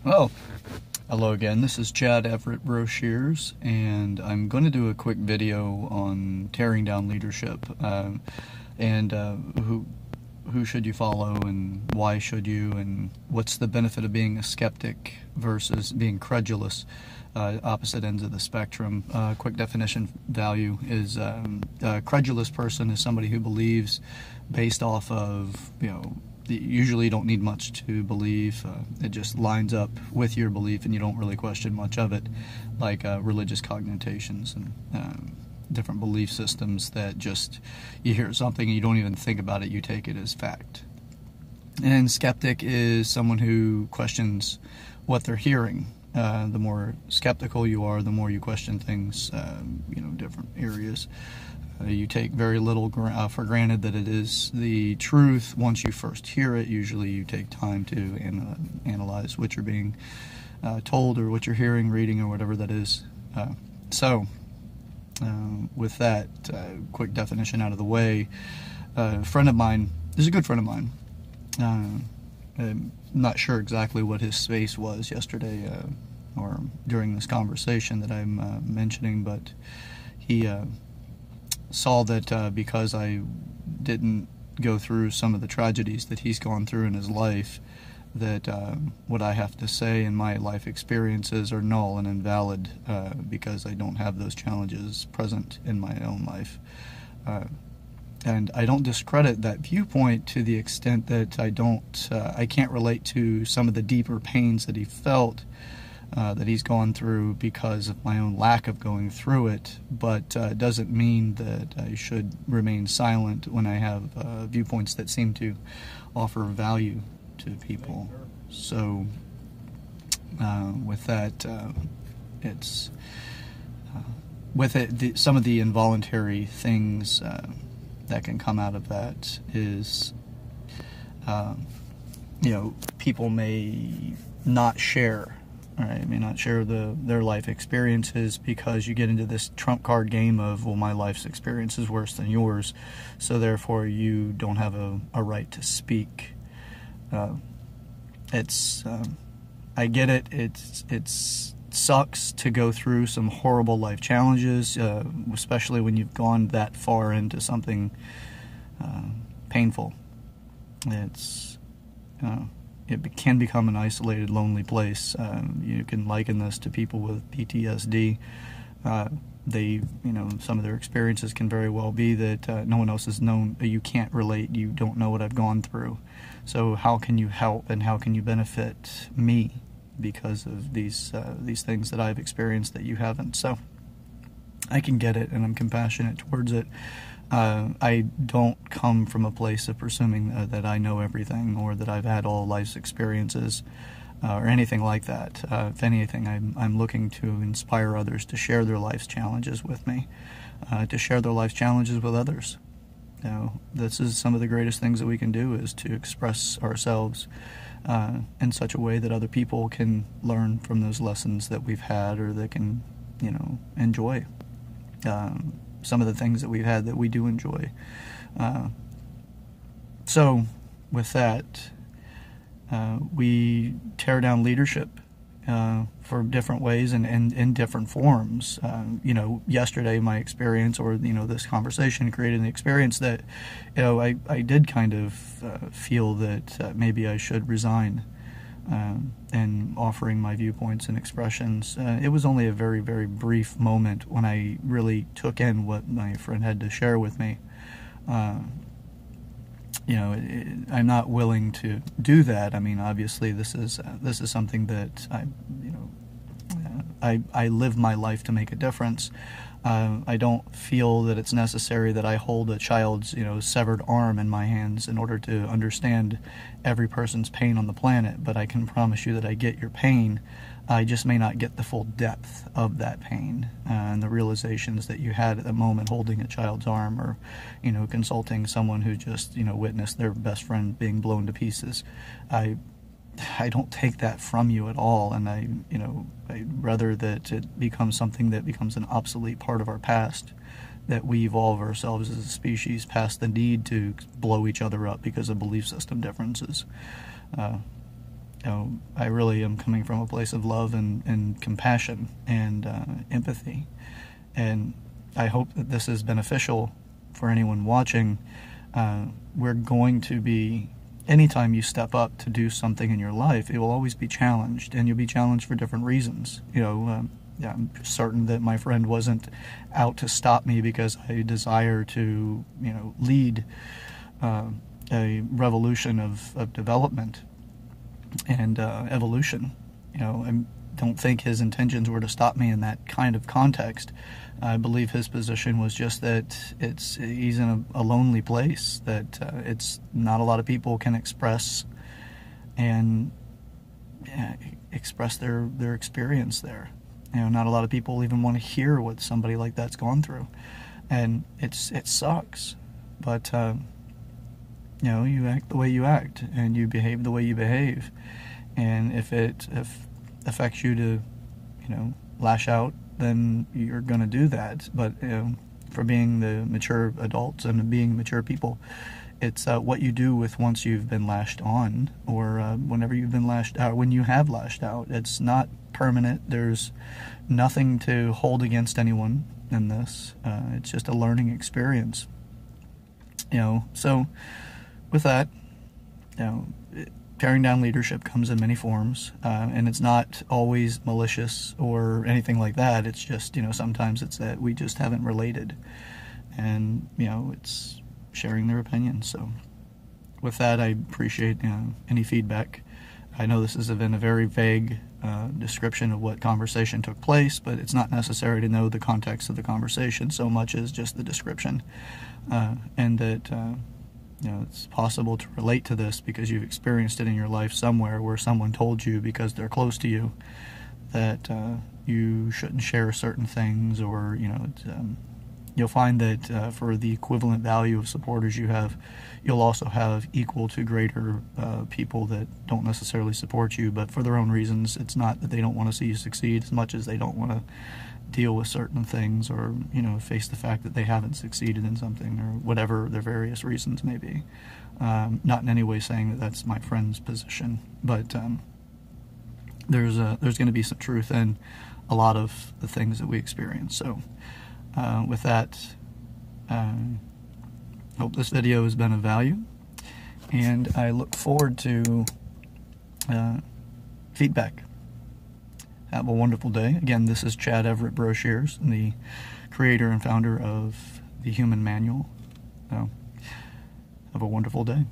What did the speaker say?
Well, hello again. This is Chad Everett Broshears, and I'm going to do a quick video on tearing down leadership, and who should you follow, and why should you, and what's the benefit of being a skeptic versus being credulous. Opposite ends of the spectrum. Quick definition value is a credulous person is somebody who believes based off of, usually you don't need much to believe. It just lines up with your belief and you don't really question much of it, like religious cognitions and different belief systems that just, you hear something and you don't even think about it, you take it as fact. And skeptic is someone who questions what they're hearing. The more skeptical you are, the more you question things, different areas. You take very little for granted that it is the truth once you first hear it. Usually you take time to analyze what you're being told or what you're hearing, reading, or whatever that is. With that quick definition out of the way, a friend of mine, this is a good friend of mine, I'm not sure exactly what his space was yesterday or during this conversation that I'm mentioning, but he saw that because I didn't go through some of the tragedies that he's gone through in his life, that what I have to say in my life experiences are null and invalid because I don't have those challenges present in my own life. And I don't discredit that viewpoint to the extent that I can't relate to some of the deeper pains that he felt, that he's gone through because of my own lack of going through it, but it doesn't mean that I should remain silent when I have viewpoints that seem to offer value to people. So with that, some of the involuntary things that can come out of that is, people may not share. Right, may not share their life experiences because you get into this trump card game of, well, my life's experience is worse than yours, so therefore you don't have a right to speak. I get it. It sucks to go through some horrible life challenges, especially when you've gone that far into something painful. It can become an isolated, lonely place. You can liken this to people with PTSD. Some of their experiences can very well be that no one else has known. You can't relate. You don't know what I've gone through. So how can you help and how can you benefit me because of these things that I've experienced that you haven't? So I can get it, and I'm compassionate towards it. I don't come from a place of presuming that I know everything or that I've had all life's experiences or anything like that. If anything, I'm looking to inspire others to share their life's challenges with me, to share their life's challenges with others. This is some of the greatest things that we can do, is to express ourselves in such a way that other people can learn from those lessons that we've had, or they can, enjoy some of the things that we've had that we do enjoy. So with that, we tear down leadership for different ways and in different forms. Yesterday my experience, or this conversation, created an experience that I did kind of feel that maybe I should resign, and offering my viewpoints and expressions. It was only a very, very brief moment when I really took in what my friend had to share with me. I'm not willing to do that. I mean, obviously, this is something that I live my life to make a difference. I don't feel that it's necessary that I hold a child's severed arm in my hands in order to understand every person's pain on the planet, but I can promise you that I get your pain. I just may not get the full depth of that pain and the realizations that you had at the moment holding a child's arm, or consulting someone who just witnessed their best friend being blown to pieces. I don't take that from you at all, and I'd rather that it becomes something that becomes an obsolete part of our past, that we evolve ourselves as a species past the need to blow each other up because of belief system differences. I really am coming from a place of love and compassion and empathy, and I hope that this is beneficial for anyone watching. We're going to be, anytime you step up to do something in your life, it will always be challenged, and you'll be challenged for different reasons. Yeah, I'm certain that my friend wasn't out to stop me because I desire to, lead a revolution of development and evolution. I don't think his intentions were to stop me in that kind of context. I believe his position was just that he's in a lonely place, that it's not a lot of people can express their experience there. Not a lot of people even want to hear what somebody like that's gone through, and it sucks. But you act the way you act, and you behave the way you behave, and if it affects you to, lash out, then you're going to do that. But for being the mature adults and being mature people, it's what you do with once you've been lashed on, or whenever you've been lashed out, when you have lashed out. It's not permanent. There's nothing to hold against anyone in this. It's just a learning experience. So with that, tearing down leadership comes in many forms, and it's not always malicious or anything like that. It's just, sometimes it's that we just haven't related, and, it's sharing their opinions. So with that, I appreciate any feedback. I know this has been a very vague description of what conversation took place, but it's not necessary to know the context of the conversation so much as just the description, and that it's possible to relate to this because you've experienced it in your life somewhere, where someone told you, because they're close to you, that you shouldn't share certain things, or you'll find that for the equivalent value of supporters you have, you'll also have equal to greater people that don't necessarily support you, but for their own reasons. It's not that they don't want to see you succeed as much as they don't want to deal with certain things, or face the fact that they haven't succeeded in something, or whatever their various reasons may be. Not in any way saying that that's my friend's position, but there's going to be some truth in a lot of the things that we experience. So with that, hope this video has been of value, and I look forward to feedback. Have a wonderful day. Again, this is Chad Everett Broshears, the creator and founder of The Human Manual. So, have a wonderful day.